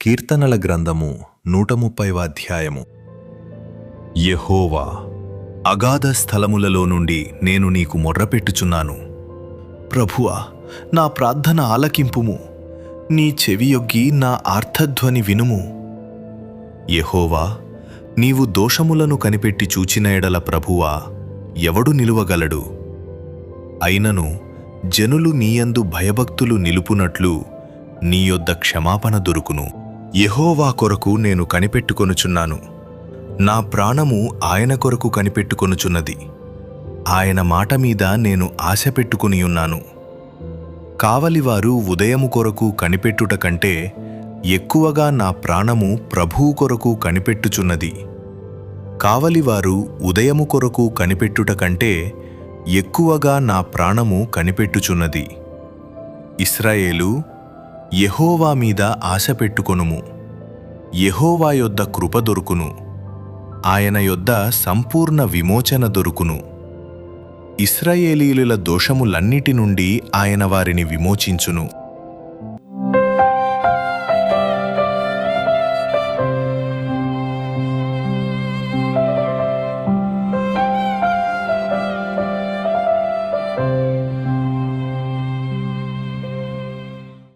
కీర్తనల గ్రంథము 130వ అధ్యాయము. యెహోవా, అగాధ స్థలములలో నుండి నేను నీకు మొర్రపెట్టుచున్నాను. ప్రభువా, నా ప్రార్థన ఆలకింపుము, నీ చెవియొగ్గి నా ఆర్తధ్వని వినుము. యెహోవా, నీవు దోషములను కనిపెట్టి చూచిన ఎడల ప్రభువా, ఎవడు నిలువగలడు? అయినను జనులు నీయందు భయభక్తులు నిలుపునట్లు నీ యొద్ద క్షమాపణ దొరుకును. యెహోవా కొరకు నేను కనిపెట్టుకొనుచున్నాను, నా ప్రాణము ఆయన కొరకు కనిపెట్టుకొనుచున్నది. ఆయన మాట మీద నేను ఆశ పెట్టుకునియున్నాను. కావలివారు ఉదయము కొరకు కనిపెట్టుట కంటే ఎక్కువగా నా ప్రాణము ప్రభువు కొరకు కనిపెట్టుచున్నది. కావలివారు ఉదయము కొరకు కనిపెట్టుట కంటే ఎక్కువగా నా ప్రాణము కనిపెట్టుచున్నది. ఇశ్రాయేలు, యెహోవా మీద ఆశ పెట్టుకొనుము. యెహోవా యొద్ద కృప దొరుకును, ఆయన యొద్ద సంపూర్ణ విమోచన దొరుకును. ఇశ్రాయేలీయుల దోషములన్నిటి నుండి ఆయన వారిని విమోచించును.